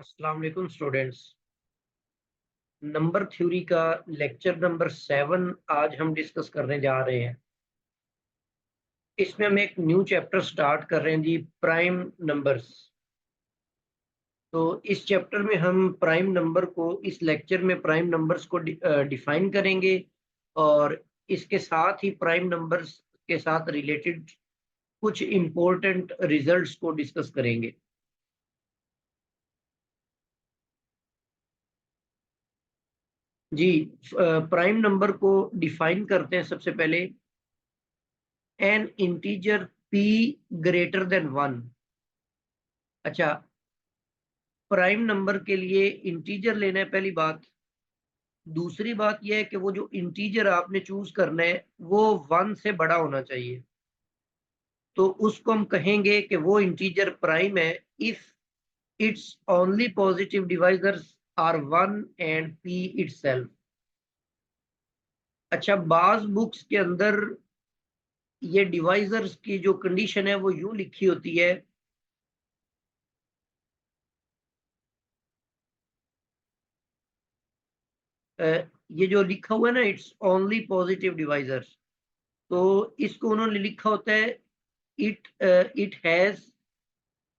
अस्सलाम वालेकुम students. Number theory का लेक्चर नंबर 7 आज हम डिस्कस करने जा रहे हैं। इसमें हम एक न्यू चैप्टर स्टार्ट कर रहे हैं जी, प्राइम नंबर्स। तो इस चैप्टर में हम प्राइम नंबर को, इस लेक्चर में प्राइम नंबर्स को डिफाइन करेंगे और इसके साथ ही प्राइम नंबर्स के साथ रिलेटेड कुछ इम्पोर्टेंट रिजल्ट्स को डिस्कस करेंगे। जी, प्राइम नंबर को डिफाइन करते हैं सबसे पहले। N integer p greater than 1। अच्छा, प्राइम नंबर के लिए इंटीजर लेना है पहली बात। दूसरी बात यह है कि वो जो इंटीजर आपने चूज करना है वो 1 से बड़ा होना चाहिए। तो उसको हम कहेंगे कि वो इंटीजर प्राइम है if its only positive divisors are 1 and p itself. अच्छा, बाज बुक्स के अंदर ये डिवाइजर्स की जो कंडीशन है वो यूं लिखी होती है। ये जो लिखा हुआ है ना, इट्स ओनली पॉजिटिव डिवाइजर्स, तो इसको उन्होंने लिखा होता है it it has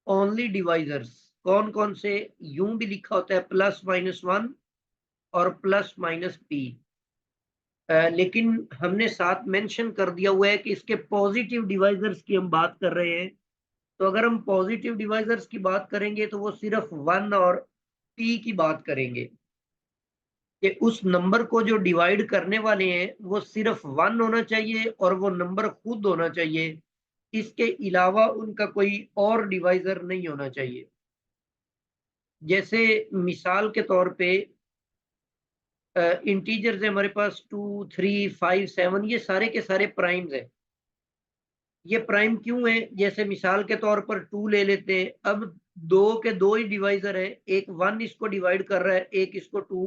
only divisors. कौन कौन से? यूं भी लिखा होता है +-1 और +-p। लेकिन हमने साथ मेंशन कर दिया हुआ है कि इसके पॉजिटिव डिवाइजर्स की हम बात कर रहे हैं। तो अगर हम पॉजिटिव डिवाइजर्स की बात करेंगे तो वो सिर्फ 1 और p की बात करेंगे कि उस नंबर को जो डिवाइड करने वाले हैं वो सिर्फ 1 होना चाहिए और वो नंबर खुद होना चाहिए। इसके अलावा उनका कोई और डिवाइजर नहीं होना चाहिए। जैसे मिसाल के तौर पे इंटीजर्स है हमारे पास 2, 3, 5, 7, ये सारे के सारे प्राइम्स हैं। ये प्राइम क्यों है? जैसे मिसाल के तौर पर 2 ले लेते हैं। अब दो के दो ही डिवाइजर है, एक 1 इसको डिवाइड कर रहा है, एक इसको 2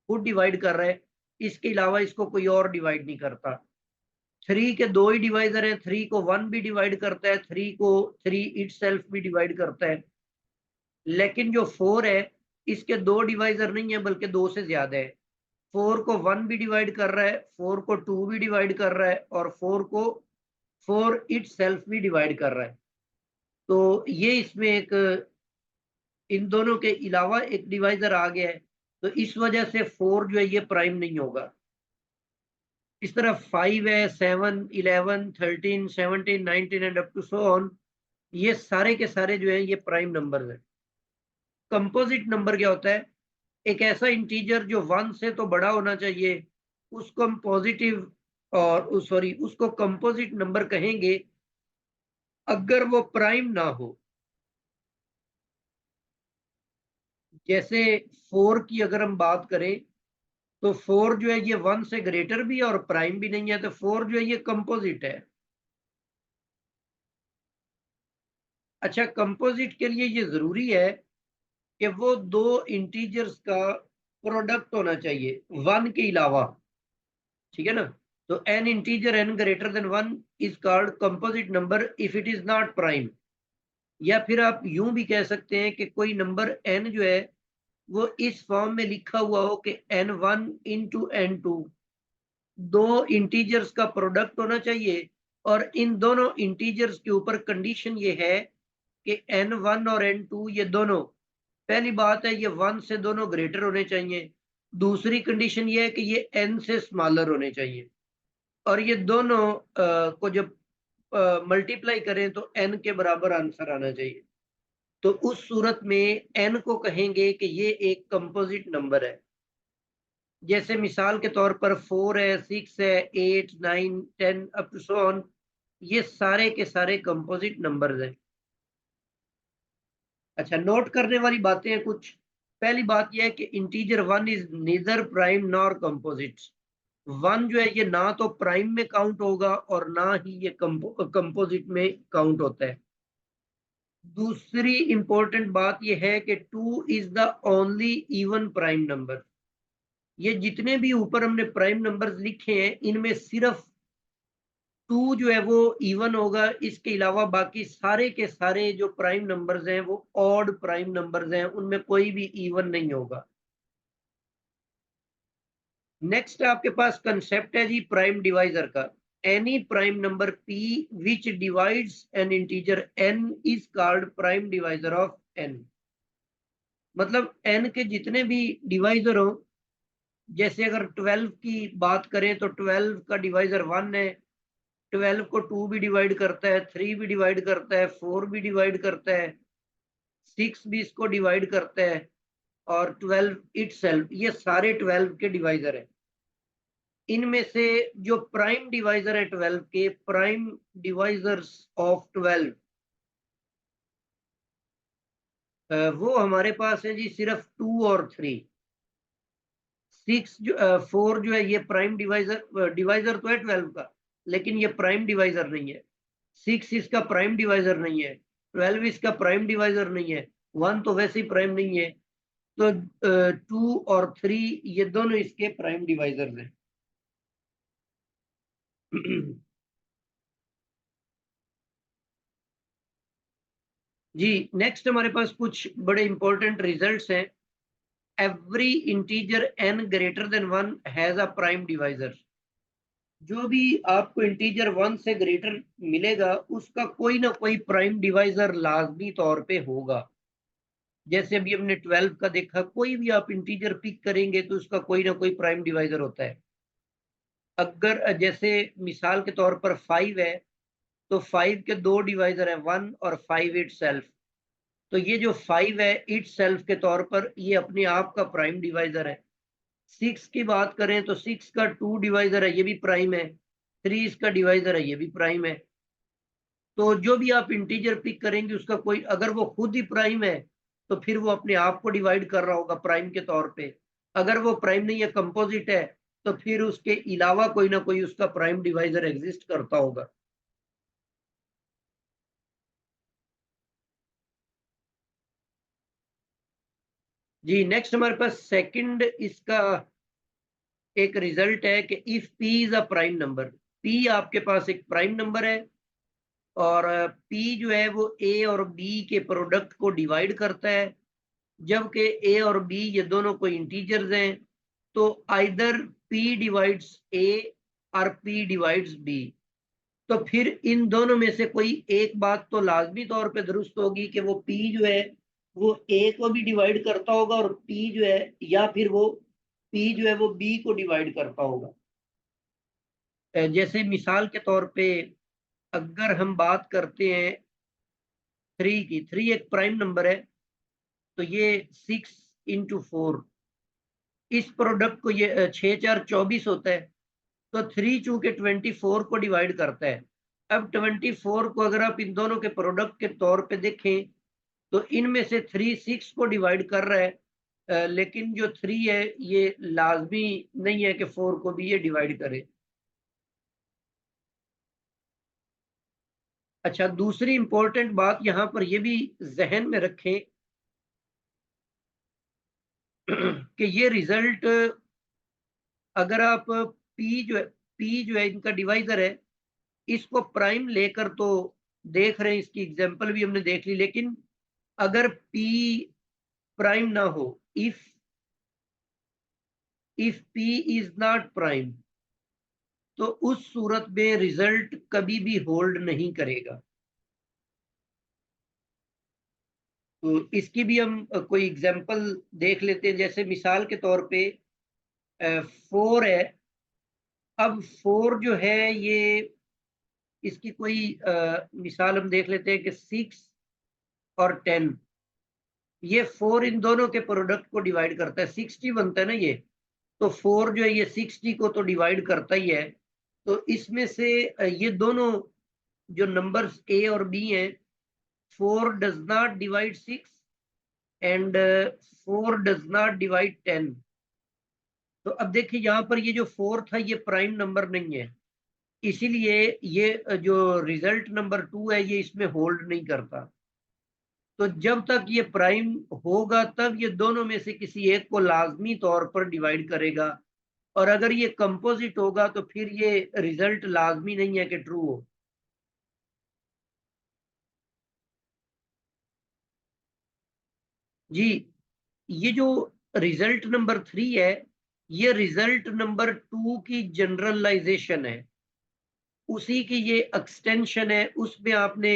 खुद डिवाइड कर रहा है। इसके अलावा इसको कोई और डिवाइड नहीं करता। 3 के दो ही डिवाइजर हैं, 3 को 1 भी डिवाइड करता है, 3 को 3 इटसेल्फ भी डिवाइड करता है। लेकिन जो 4 है, इसके दो डिवाइजर नहीं है बल्कि दो से ज्यादा है। 4 को 1 भी डिवाइड कर रहा है, 4 को 2 भी डिवाइड कर रहा है और 4 को 4 इटसेल्फ भी डिवाइड कर रहा है। तो ये इसमें एक, इन दोनों के अलावा एक डिवाइजर आ गया है। तो इस वजह से 4 जो है ये प्राइम नहीं होगा। इस तरह 5 है, 7, 11, 13, 17, 19 and up to so on, ये सारे के सारे जो है ये प्राइम नंबर्स हैं। कंपोजिट नंबर क्या होता है? एक ऐसा इंटीजर जो 1 से तो बड़ा होना चाहिए, उसको हम पॉजिटिव और सॉरी उसको कंपोजिट नंबर कहेंगे अगर वो प्राइम ना हो। जैसे 4 की अगर हम बात करें तो 4 जो है ये 1 से ग्रेटर भी है और प्राइम भी नहीं है, तो 4 जो है ये कंपोजिट है। अच्छा, कंपोजिट के लिए ये जरूरी है कि वो दो इंटीजर्स का प्रोडक्ट होना चाहिए 1 के अलावा। ठीक है ना? तो an integer n greater than 1 is called composite number if it is not prime. या फिर आप यूं भी कह सकते हैं कि कोई नंबर एन जो है वो इस फॉर्म में लिखा हुआ हो कि n1 इंटू n2, दो इंटीजर्स का प्रोडक्ट होना चाहिए। और इन दोनों इंटीजर्स के ऊपर कंडीशन ये है कि n1 और n2 ये दोनों, पहली बात है ये 1 से दोनों ग्रेटर होने चाहिए। दूसरी कंडीशन ये है कि ये n से स्मॉलर होने चाहिए। और ये दोनों को जब मल्टीप्लाई करें तो n के बराबर आंसर आना चाहिए। तो उस सूरत में n को कहेंगे कि ये एक कंपोजिट नंबर है। जैसे मिसाल के तौर पर 4 है, 6 है, 8, 9, 10 अप टू सो ऑन, ये सारे के सारे कंपोजिट नंबर्स हैं। अच्छा, नोट करने वाली बातें हैं कुछ। पहली बात यह है कि integer 1 is neither prime nor composite. 1 जो है ये ना तो प्राइम में काउंट होगा और ना ही ये कंपोजिट में काउंट होता है। दूसरी इंपॉर्टेंट बात यह है कि 2 is the only even prime number. ये जितने भी ऊपर हमने प्राइम नंबर्स लिखे हैं इनमें सिर्फ 2 जो है वो इवन होगा, इसके अलावा बाकी सारे के सारे जो प्राइम नंबर्स हैं वो ऑड प्राइम नंबर्स हैं, उनमें कोई भी इवन नहीं होगा। नेक्स्ट आपके पास कंसेप्ट है जी प्राइम डिवाइजर का। Any prime number p which divides N integer n is called prime divisor of n। मतलब n के जितने भी डिवाइजर हो, जैसे अगर 12 की बात करें तो 12 का डिवाइजर 1 है, 12 को 2 भी डिवाइड करता है, 3 भी डिवाइड करता है, 4 भी डिवाइड करता है, 6 भी इसको डिवाइड करता है, और 12 इटसेल्फ, ये सारे 12 के डिवाइजर है। इनमें से जो प्राइम डिवाइजर है 12 के, प्राइम डिवाइजर्स ऑफ 12, वो हमारे पास है जी सिर्फ 2 और 3। 4 जो है ये प्राइम डिवाइजर तो है 12 का, लेकिन ये प्राइम डिवाइजर नहीं है। 6 इसका प्राइम डिवाइजर नहीं है, 12 इसका प्राइम डिवाइजर नहीं है, 1 तो वैसे ही प्राइम नहीं है। तो 2 और 3 ये दोनों इसके प्राइम डिवाइजर हैं। जी नेक्स्ट हमारे पास कुछ बड़े इंपॉर्टेंट रिजल्ट्स हैं। Every integer n greater than 1 has a prime divisor. जो भी आपको इंटीजर 1 से ग्रेटर मिलेगा उसका कोई ना कोई प्राइम डिवाइजर लाजमी तौर पे होगा। जैसे अभी हमने 12 का देखा, कोई भी आप इंटीजर पिक करेंगे तो उसका कोई ना कोई प्राइम डिवाइजर होता है। अगर जैसे मिसाल के तौर पर 5 है, तो 5 के दो डिवाइजर है, 1 और 5 इटसेल्फ। तो ये जो 5 है इटसेल्फ के तौर पर ये अपने आप का प्राइम डिवाइजर है। 6 की बात करें तो 6 का 2 डिवाइजर है, ये भी प्राइम है। 3 इसका डिवाइजर है, ये भी प्राइम है। तो जो भी आप इंटीजर पिक करेंगे उसका कोई, अगर वो खुद ही प्राइम है तो फिर वो अपने आप को डिवाइड कर रहा होगा प्राइम के तौर पे। अगर वो प्राइम नहीं है, कंपोजिट है, तो फिर उसके अलावा कोई ना कोई उसका प्राइम डिवाइजर एग्जिस्ट करता होगा। जी नेक्स्ट हमारे पास सेकंड इसका एक रिजल्ट है कि if p is a prime number. p आपके पास एक प्राइम नंबर है, और p जो है वो a और b के प्रोडक्ट को डिवाइड करता है, जबकि a और b ये दोनों कोई इंटीजर्स हैं। तो आइदर p डिवाइड्स a और p डिवाइड्स b। तो फिर इन दोनों में से कोई एक बात तो लाजमी तौर पे दुरुस्त होगी कि वो p जो है वो a को भी डिवाइड करता होगा, और p जो है, या फिर वो p जो है वो b को डिवाइड करता होगा। जैसे मिसाल के तौर पे अगर हम बात करते हैं 3 की, 3 एक प्राइम नंबर है, तो ये 6 × 4, इस प्रोडक्ट को ये 6×4 = 24 होता है। तो 3 चूंकि 24 को डिवाइड करता है। अब 24 को अगर आप इन दोनों के प्रोडक्ट के तौर पे देखें तो इनमें से 3 6 को डिवाइड कर रहा है, लेकिन जो 3 है ये लाजमी नहीं है कि 4 को भी ये डिवाइड करे। अच्छा, दूसरी इंपॉर्टेंट बात यहाँ पर ये भी जहन में रखें कि ये रिजल्ट, अगर आप p जो है इनका डिवाइजर है, इसको प्राइम लेकर तो देख रहे हैं, इसकी एग्जांपल भी हमने देख ली, लेकिन अगर p प्राइम ना हो, if p is not prime, तो उस सूरत में रिजल्ट कभी भी होल्ड नहीं करेगा। तो इसकी भी हम कोई एग्जांपल देख लेते हैं। जैसे मिसाल के तौर पे 4 है। अब 4 जो है ये, इसकी कोई मिसाल हम देख लेते हैं कि 6 और 10, ये 4 इन दोनों के प्रोडक्ट को डिवाइड करता है, 60 बनता है ना ये। तो 4 जो है ये 60 को तो डिवाइड करता ही है। तो इसमें से ये दोनों जो नंबर्स a और b हैं, 4 does not divide 6 and 4 does not divide 10। तो अब देखिए यहाँ पर ये जो 4 था ये प्राइम नंबर नहीं है, इसीलिए ये जो रिजल्ट नंबर 2 है ये इसमें होल्ड नहीं करता। तो जब तक ये प्राइम होगा तब ये दोनों में से किसी एक को लाजमी तौर पर डिवाइड करेगा। और अगर ये कंपोजिट होगा तो फिर ये रिजल्ट लाजमी नहीं है कि ट्रू हो। जी, ये जो रिजल्ट नंबर 3 है, ये रिजल्ट नंबर 2 की जनरलाइजेशन है, उसी की ये एक्सटेंशन है। उसमें आपने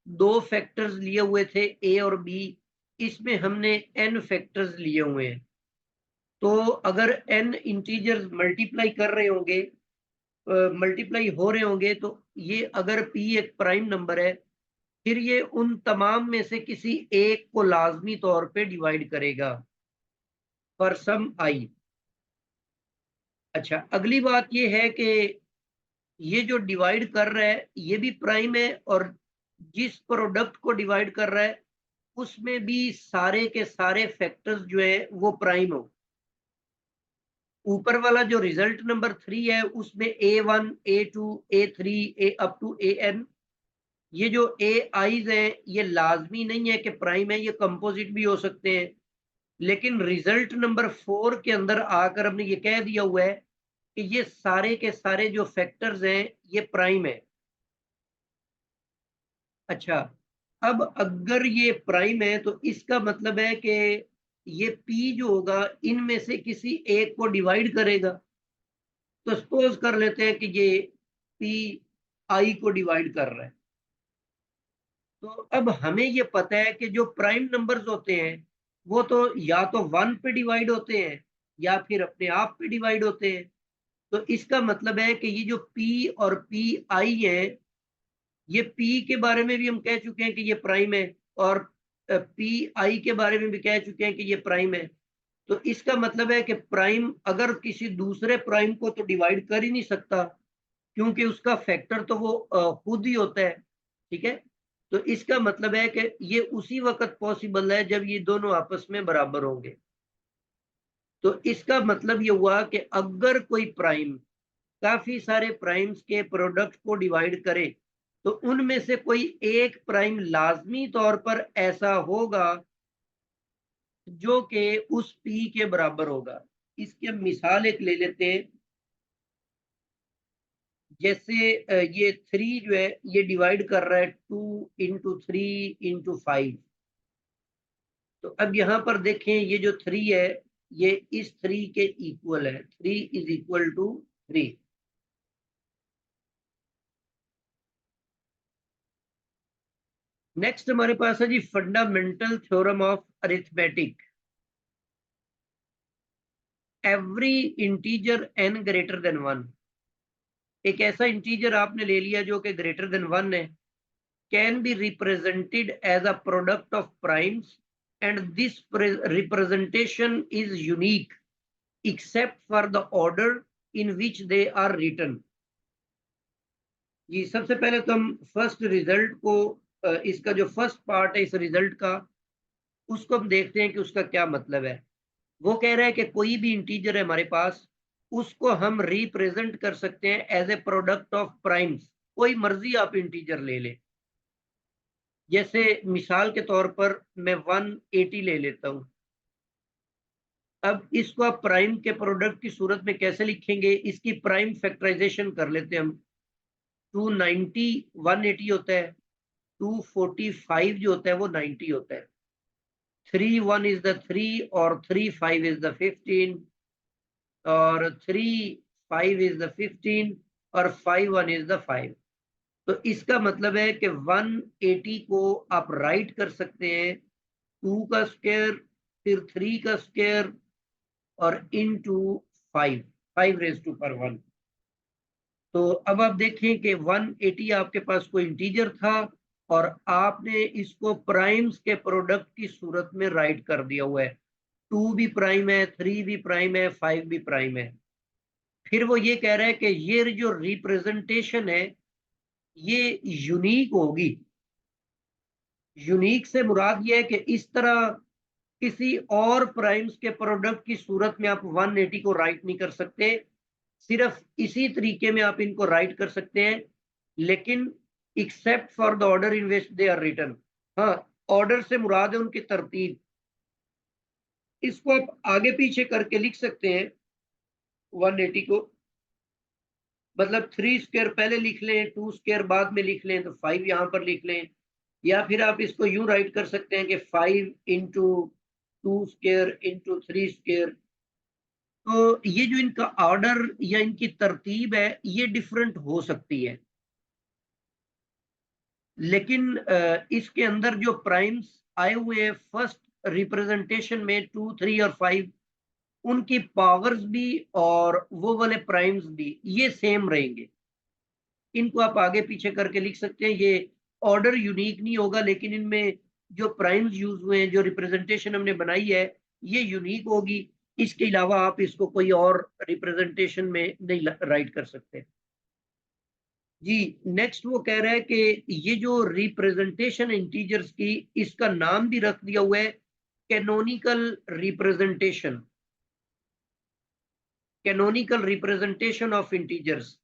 दो फैक्टर्स लिए हुए थे, ए और बी, इसमें हमने एन फैक्टर्स लिए हुए हैं। तो अगर एन इंटीजर्स मल्टीप्लाई कर रहे होंगे, मल्टीप्लाई हो रहे होंगे, तो ये अगर पी एक प्राइम नंबर है, फिर ये उन तमाम में से किसी एक को लाजमी तौर पे डिवाइड करेगा फॉर सम आई। अच्छा, अगली बात ये है कि ये जो डिवाइड कर रहा है ये भी प्राइम है, और जिस प्रोडक्ट को डिवाइड कर रहा है उसमें भी सारे के सारे फैक्टर्स जो है वो प्राइम हो। ऊपर वाला जो रिजल्ट नंबर 3 है उसमें A1, A2, A3, A up to AN, ये जो ए आईज हैं ये लाजमी नहीं है कि प्राइम है, ये कंपोजिट भी हो सकते हैं। लेकिन रिजल्ट नंबर 4 के अंदर आकर हमने ये कह दिया हुआ है कि ये सारे के सारे जो फैक्टर्स हैं ये प्राइम है। अच्छा, अब अगर ये प्राइम है तो इसका मतलब है कि ये पी जो होगा इनमें से किसी एक को डिवाइड करेगा। तो सपोज कर लेते हैं कि ये पी आई को डिवाइड कर रहा है। तो अब हमें ये पता है कि जो प्राइम नंबर्स होते हैं वो तो या तो 1 पे डिवाइड होते हैं या फिर अपने आप पे डिवाइड होते हैं। तो इसका मतलब है कि ये जो पी और पी आई है, ये पी के बारे में भी हम कह चुके हैं कि ये प्राइम है, और पी आई के बारे में भी कह चुके हैं कि ये प्राइम है। तो इसका मतलब है कि प्राइम अगर किसी दूसरे प्राइम को तो डिवाइड कर ही नहीं सकता, क्योंकि उसका फैक्टर तो वो खुद ही होता है। ठीक है, तो इसका मतलब है कि ये उसी वक्त पॉसिबल है जब ये दोनों आपस में बराबर होंगे। तो इसका मतलब ये हुआ कि अगर कोई प्राइम काफी सारे प्राइम्स के प्रोडक्ट को डिवाइड करे, तो उनमें से कोई एक प्राइम लाजमी तौर पर ऐसा होगा जो कि उस पी के बराबर होगा। इसकी हम मिसाल एक ले लेते हैं। जैसे ये 3 जो है ये डिवाइड कर रहा है 2 into 3 into 5। तो अब यहां पर देखें, ये जो 3 है ये इस 3 के इक्वल है, 3 = 3। नेक्स्ट हमारे पास है जी fundamental theorem of arithmetic. Every integer n greater than 1, एक ऐसा इंटीजर आपने ले लिया जो कि ग्रेटर देन 1 है, can be represented as a product of primes, and this representation is unique except for the order in which they are written. जी, सबसे पहले तो हम फर्स्ट रिजल्ट को, इसका जो फर्स्ट पार्ट है इस रिजल्ट का, उसको हम देखते हैं कि उसका क्या मतलब है। वो कह रहा है कि कोई भी इंटीजर है हमारे पास, उसको हम रिप्रेजेंट कर सकते हैं as a product of primes. कोई मर्जी आप इंटीजर ले ले, जैसे मिसाल के तौर पर मैं 180 ले लेता हूं। अब इसको आप प्राइम के प्रोडक्ट की सूरत में कैसे लिखेंगे, इसकी प्राइम फैक्टराइजेशन कर लेते हैं हम। 290 180 होता है, 245 जो होता है वो 90 होता है, 3 1 इज द 3, और 3 5 इज द 15, और 3 5 इज द 15, और 5 1 इज द 5। तो इसका मतलब है कि 180 को आप राइट कर सकते हैं 2 का स्क्वायर, फिर 3 का स्क्वायर, और इनटू 5, 5^1। तो अब आप देखें कि 180 आपके पास कोई इंटीजर था, और आपने इसको प्राइम्स के प्रोडक्ट की सूरत में राइट कर दिया हुआ है। 2 भी प्राइम है, 3 भी प्राइम है, 5 भी प्राइम है। फिर वो ये कह रहा है कि ये जो रिप्रेजेंटेशन है ये यूनिक होगी। यूनिक से मुराद ये है कि इस तरह किसी और प्राइम्स के प्रोडक्ट की सूरत में आप 180 को राइट नहीं कर सकते। सिर्फ इसी तरीके में आप इनको राइट कर सकते हैं, लेकिन except for the order in which they are written. हाँ, ऑर्डर से मुराद है उनकी तरतीब। इसको आप आगे पीछे करके लिख सकते हैं 180 को, मतलब 3 स्क्वायर पहले लिख लें, 2 स्क्वायर बाद में लिख लें, तो 5 यहाँ पर लिख लें। या फिर आप इसको यूं राइट कर सकते हैं कि 5 इंटू 2 स्क्वायर इंटू 3 स्क्वायर। तो ये जो इनका ऑर्डर या इनकी तरतीब है ये डिफरेंट हो सकती है, लेकिन इसके अंदर जो प्राइम्स आए हुए हैं फर्स्ट रिप्रेजेंटेशन में 2, 3 और 5, उनकी पावर्स भी और वो वाले प्राइम्स भी ये सेम रहेंगे। इनको आप आगे पीछे करके लिख सकते हैं। ये ऑर्डर यूनिक नहीं होगा, लेकिन इनमें जो प्राइम्स यूज हुए हैं, जो रिप्रेजेंटेशन हमने बनाई है, ये यूनिक होगी। इसके अलावा आप इसको कोई और रिप्रेजेंटेशन में नहीं राइट कर सकते। जी, नेक्स्ट वो कह रहा है कि ये जो रिप्रेजेंटेशन इंटीजर्स की, इसका नाम भी रख दिया हुआ है canonical representation. Canonical representation of integers,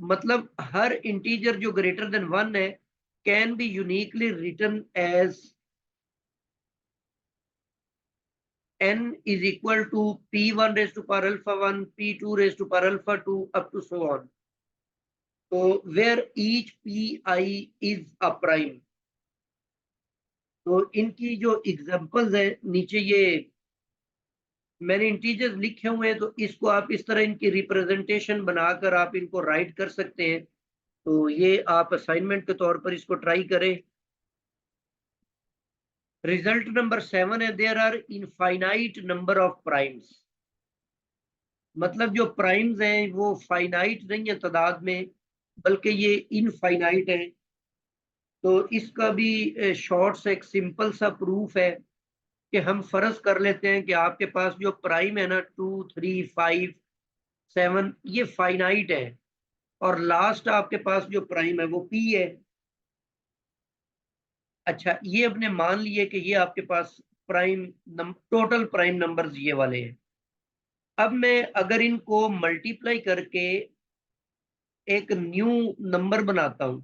मतलब हर इंटीजर जो ग्रेटर देन 1 है can be uniquely written as n is equal to p1 raised to power alpha 1, p2 raised to power alpha 2 up to so on. तो where each pi is a prime। तो इनकी जो examples है नीचे ये मैंने integers लिखे हुए हैं, तो इसको आप इस तरह इनकी रिप्रेजेंटेशन बनाकर आप इनको राइट कर सकते हैं। तो ये आप असाइनमेंट के तौर पर इसको ट्राई करें। रिजल्ट नंबर 7 है, there are infinite number of primes. मतलब जो प्राइम्स हैं वो फाइनाइट नहीं है तादाद में, बल्कि ये इनफाइनाइट है। तो इसका भी शॉर्ट से एक सिंपल सा प्रूफ है कि हम फर्ज कर लेते हैं कि आपके पास जो प्राइम है ना 2, 3, 5, 7, ये फाइनाइट है, और लास्ट आपके पास जो प्राइम है वो पी है। अच्छा, ये अपने मान लिए कि ये आपके पास टोटल प्राइम नंबर्स ये वाले हैं। अब मैं अगर इनको मल्टीप्लाई करके एक न्यू नंबर बनाता हूं,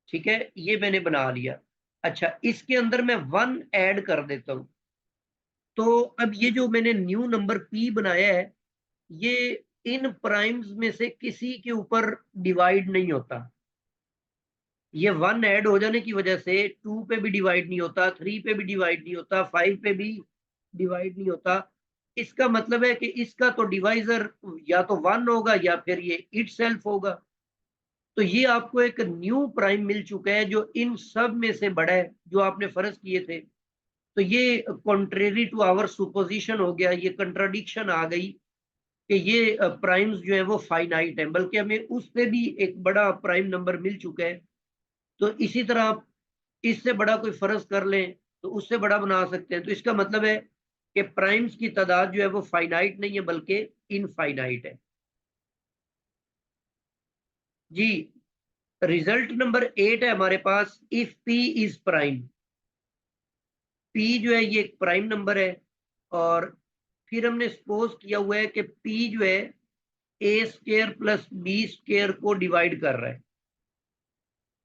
ठीक है, ये मैंने बना लिया। अच्छा, इसके अंदर मैं 1 ऐड कर देता हूं, तो अब ये जो मैंने न्यू नंबर p बनाया है, ये इन प्राइम्स में से किसी के ऊपर डिवाइड नहीं होता। ये 1 ऐड हो जाने की वजह से 2 पे भी डिवाइड नहीं होता, 3 पे भी डिवाइड नहीं होता, 5 पे भी डिवाइड नहीं होता। इसका मतलब है कि इसका तो डिवाइजर या तो 1 होगा या फिर ये इटसेल्फ होगा। तो ये आपको एक न्यू प्राइम मिल चुका है जो इन सब में से बड़ा है जो आपने फर्ज किए थे। तो ये कॉन्ट्रेरी टू आवर सुपोजिशन हो गया, ये कंट्राडिक्शन आ गई कि ये प्राइम्स जो है वो फाइनाइट है, बल्कि हमें उससे भी एक बड़ा प्राइम नंबर मिल चुका है। तो इसी तरह आप इससे बड़ा कोई फर्ज कर लें तो उससे बड़ा बना सकते हैं। तो इसका मतलब है कि प्राइम्स की तादाद जो है वो फाइनाइट नहीं है बल्कि इनफाइनाइट है। जी, रिजल्ट नंबर 8 है हमारे पास, if p is prime. p जो है ये एक प्राइम नंबर है, और फिर हमने सपोज किया हुआ है कि p जो है a square plus b square को डिवाइड कर रहा है,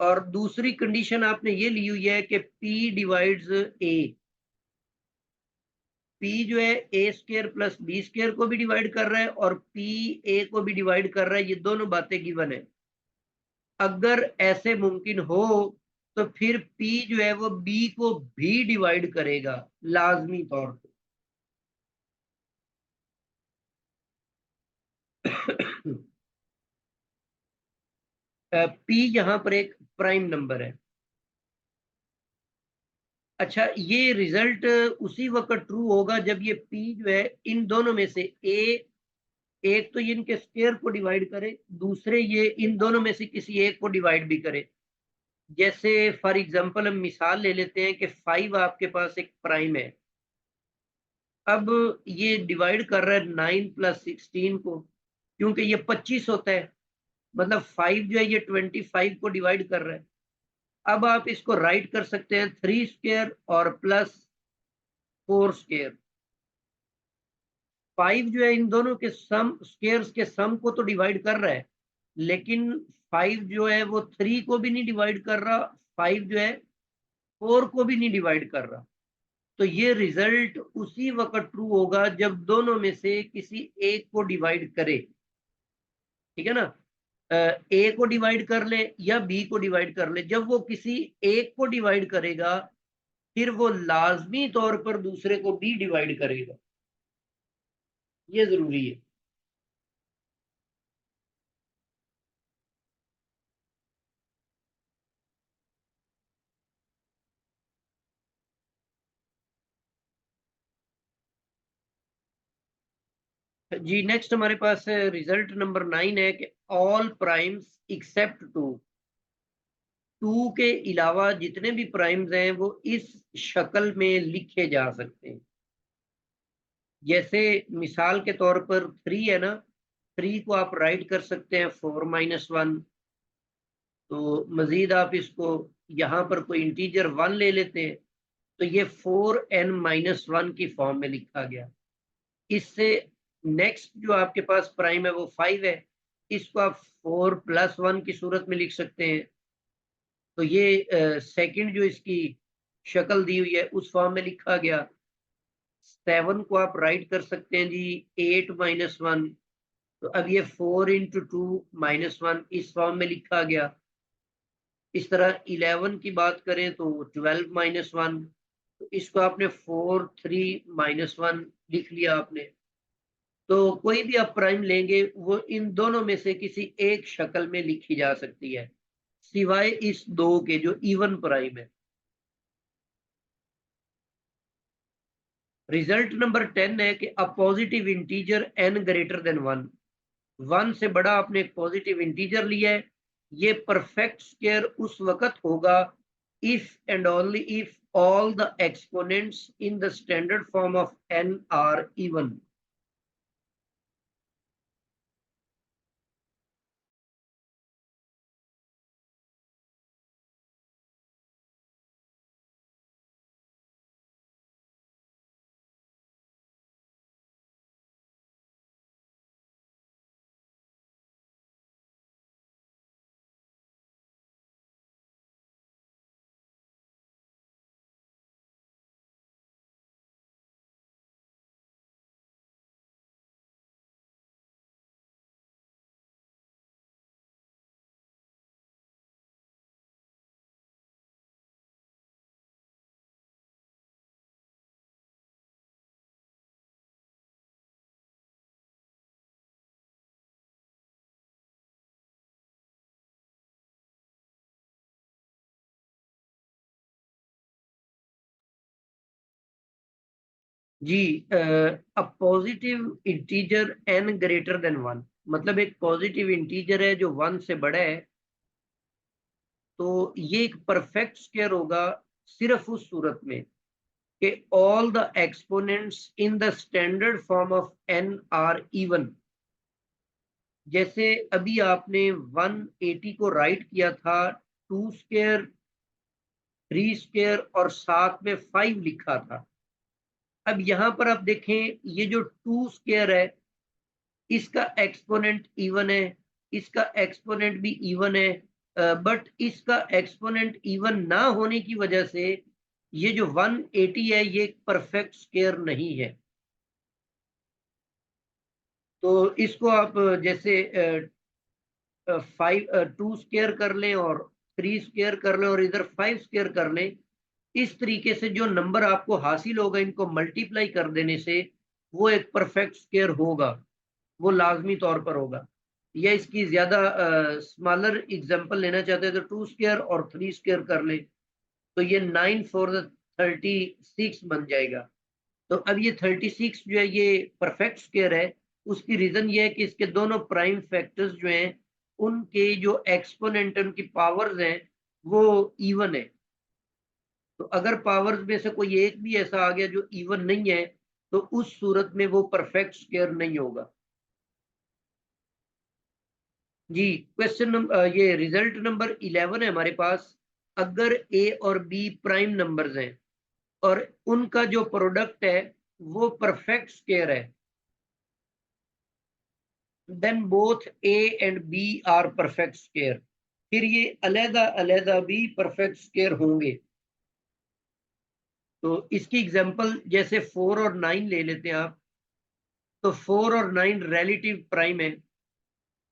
और दूसरी कंडीशन आपने ये ली हुई है कि p डिवाइड्स a। p जो है a square plus b square को भी डिवाइड कर रहा है और p a को भी डिवाइड कर रहा है। ये दोनों बातें गिवन है। अगर ऐसे मुमकिन हो तो फिर p जो है वो b को भी डिवाइड करेगा लाजमी तौर पे। p यहाँ पर एक प्राइम नंबर है। अच्छा, ये रिजल्ट उसी वक्त ट्रू होगा जब ये p जो है इन दोनों में से एक तो ये इनके स्क्वायर को डिवाइड करे, दूसरे ये इन दोनों में से किसी एक को डिवाइड भी करे। जैसे फॉर एग्जांपल हम मिसाल ले लेते हैं कि 5 आपके पास एक प्राइम है। अब ये डिवाइड कर रहा है 9 प्लस 16 को, क्योंकि ये 25 होता है, मतलब 5 जो है ये 25 को डिवाइड कर रहा है। अब आप इसको राइट कर सकते हैं 3 स्क्वायर और प्लस 4 स्क्वायर। 5 जो है इन दोनों के सम स्क्वायर्स के सम को तो डिवाइड कर रहा है, लेकिन 5 जो है वो 3 को भी नहीं डिवाइड कर रहा, 5 जो है 4 को भी नहीं डिवाइड कर रहा। तो ये रिजल्ट उसी वक्त ट्रू होगा जब दोनों में से किसी एक को डिवाइड करे, ठीक है ना। ए को डिवाइड कर ले या बी को डिवाइड कर ले, जब वो किसी एक को डिवाइड करेगा फिर वो लाजमी तौर पर दूसरे को भी डिवाइड करेगा, ये जरूरी है। जी नेक्स्ट हमारे पास रिजल्ट नंबर 9 है कि all primes except two, two के अलावा जितने भी प्राइम्स हैं वो इस शक्ल में लिखे जा सकते हैं। जैसे मिसाल के तौर पर 3 है ना, 3 को आप राइट कर सकते हैं 4 - 1। तो मजीद आप इसको यहाँ पर कोई इंटीजर 1 ले लेते हैं तो ये 4n - 1 की फॉर्म में लिखा गया। इससे नेक्स्ट जो आपके पास प्राइम है वो 5 है, इसको आप 4 + 1 की सूरत में लिख सकते हैं। तो ये सेकंड जो इसकी शक्ल दी हुई है उस फॉर्म में लिखा गया। 7 को आप राइट कर सकते हैं जी 8 - 1। तो अब ये 4 × 2 - 1 इस फॉर्म में लिखा गया। इस तरह 11 की बात करें तो 12 - 1, तो इसको आपने 4 3 - 1 लिख लिया आपने। तो कोई भी आप प्राइम लेंगे वो इन दोनों में से किसी एक शक्ल में लिखी जा सकती है, सिवाय इस दो के जो इवन प्राइम है। रिजल्ट नंबर 10 है कि अ positive integer n greater than 1, 1 से बड़ा आपने एक पॉजिटिव इंटीजर लिया है। ये परफेक्ट स्क्वायर उस वक्त होगा if and only if all the exponents in the standard form of n are even. जी a positive integer n greater than 1, मतलब एक पॉजिटिव इंटीजर है जो 1 से बड़ा है, तो ये एक परफेक्ट स्क्वायर होगा सिर्फ उस सूरत में कि all the exponents in the standard form of n are even. जैसे अभी आपने 180 को राइट किया था 2 स्क्वायर 3 स्क्वायर और साथ में 5 लिखा था। अब यहाँ पर आप देखें ये जो 2 स्क्वायर है इसका एक्सपोनेंट इवन है, इसका एक्सपोनेंट भी इवन है, बट इसका एक्सपोनेंट इवन ना होने की वजह से ये जो 180 है ये परफेक्ट स्क्वायर नहीं है। तो इसको आप जैसे 2 स्क्वायर कर लें और 3 स्क्वायर कर लें और इधर 5 स्क्वायर कर लें, इस तरीके से जो नंबर आपको हासिल होगा इनको मल्टीप्लाई कर देने से वो एक परफेक्ट स्क्वायर होगा, वो लाजमी तौर पर होगा। या इसकी ज्यादा स्मॉलर एग्जांपल लेना चाहते हैं तो 2 स्क्वायर और 3 स्क्वायर कर ले तो ये 9 4 36 बन जाएगा। तो अब ये 36 जो है ये परफेक्ट स्क्वायर है। उसकी रीजन ये है कि इसके दोनों प्राइम फैक्टर्स जो हैं उनके जो एक्सपोनेंट उनकी पावर्स हैं वो इवन है। तो अगर पावर्स में से कोई एक भी ऐसा आ गया जो इवन नहीं है तो उस सूरत में वो परफेक्ट स्क्वायर नहीं होगा। जी क्वेश्चन नंबर ये रिजल्ट नंबर 11 है हमारे पास। अगर ए और बी प्राइम नंबर्स हैं और उनका जो प्रोडक्ट है वो परफेक्ट स्क्वायर है, then both a and b are perfect square. फिर ये अलहदा अलहदा भी परफेक्ट स्क्वायर होंगे। तो इसकी एग्जांपल जैसे 4 और 9 ले लेते हैं आप, तो 4 और 9 रिलेटिव प्राइम है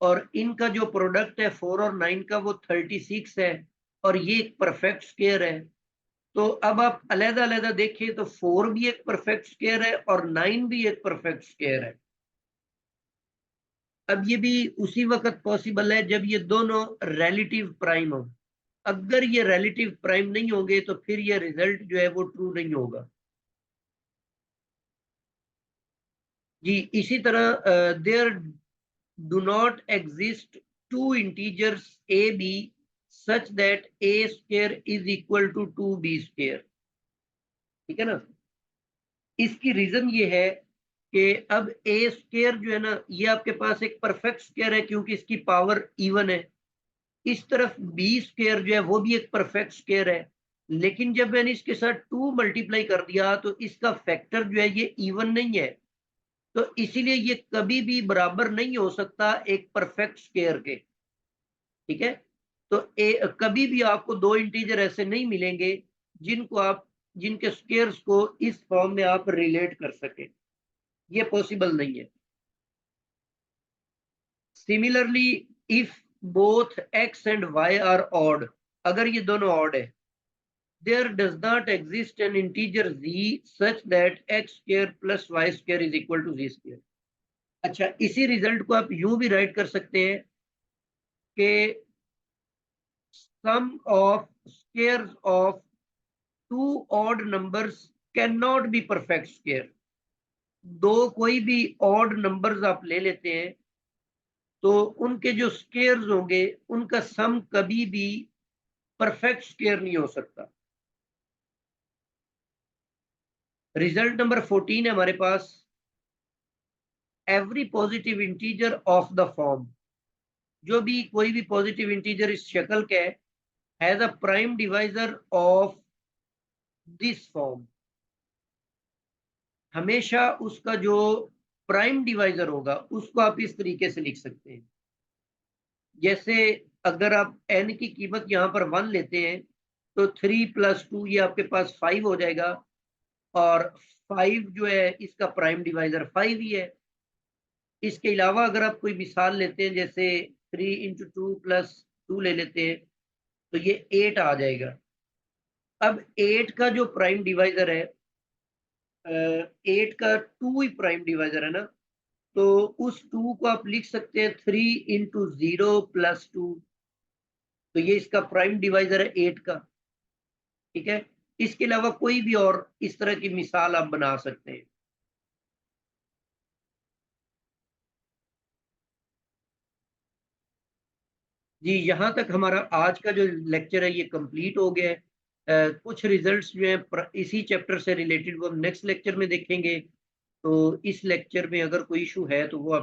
और इनका जो प्रोडक्ट है 4 और 9 का वो 36 है और ये एक परफेक्ट स्क्वायर है। तो अब आप अलग-अलग देखें तो 4 भी एक परफेक्ट स्क्वायर है और 9 भी एक परफेक्ट स्क्वायर है। अब ये भी उसी वक्त पॉसिबल है जब ये दोनों रिलेटिव प्राइम हो। अगर ये रिलेटिव प्राइम नहीं होंगे तो फिर ये रिजल्ट जो है वो ट्रू नहीं होगा। जी, इसी तरह there do not exist two integers a b such that a square is equal to 2b square. ठीक है ना? इसकी रीजन ये है कि अब ए स्क्वायर जो है ना, ये आपके पास एक परफेक्ट स्क्वायर है क्योंकि इसकी पावर इवन है। इस तरफ बी स्क्वायर जो है वो भी एक परफेक्ट स्क्वायर है, लेकिन जब मैंने इसके साथ 2 मल्टीप्लाई कर दिया तो इसका फैक्टर जो है ये इवन नहीं है, तो इसीलिए ये कभी भी बराबर नहीं हो सकता एक परफेक्ट स्क्वायर के। ठीक है? तो कभी भी आपको दो इंटीजर ऐसे नहीं मिलेंगे जिनको आप जिनके स्क्वायर्स को इस फॉर्म में आप रिलेट कर सके, ये पॉसिबल नहीं है। Similarly if both x and y are odd, अगर ये दोनों ऑड है, there does not exist an integer z such that x square plus y square is equal to z square। अच्छा, इसी रिजल्ट को आप यूं भी राइट कर सकते हैं कि sum of squares of two odd numbers cannot be perfect square। दो कोई भी ऑड नंबर्स आप ले लेते हैं तो उनके जो स्क्वायर्स होंगे उनका सम कभी भी परफेक्ट स्क्वायर नहीं हो सकता। रिजल्ट नंबर 14 है हमारे पास, every positive integer of the form, जो भी कोई भी पॉजिटिव इंटीजर इस शक्ल का है, has a prime divisor of this form. हमेशा उसका जो प्राइम डिवाइजर होगा उसको आप इस तरीके से लिख सकते हैं, जैसे अगर आप n की कीमत यहाँ पर 1 लेते हैं तो 3 + 2 ये आपके पास 5 हो जाएगा और 5 जो है इसका प्राइम डिवाइजर 5 ही है। इसके अलावा अगर आप कोई मिसाल लेते हैं जैसे 3 × 2 + 2 ले लेते हैं तो ये 8 आ जाएगा। अब 8 का जो प्राइम डिवाइजर है, 8 का 2 ही प्राइम डिवाइजर है ना, तो उस 2 को आप लिख सकते हैं 3 × 0 + 2, तो ये इसका प्राइम डिवाइजर है 8 का। ठीक है? इसके अलावा कोई भी और इस तरह की मिसाल आप बना सकते हैं। जी, यहाँ तक हमारा आज का जो लेक्चर है ये कंप्लीट हो गया है। कुछ रिजल्ट्स जो हैं इसी चैप्टर से रिलेटेड वो हम नेक्स्ट लेक्चर में देखेंगे। तो इस लेक्चर में अगर कोई इशू है तो वो आप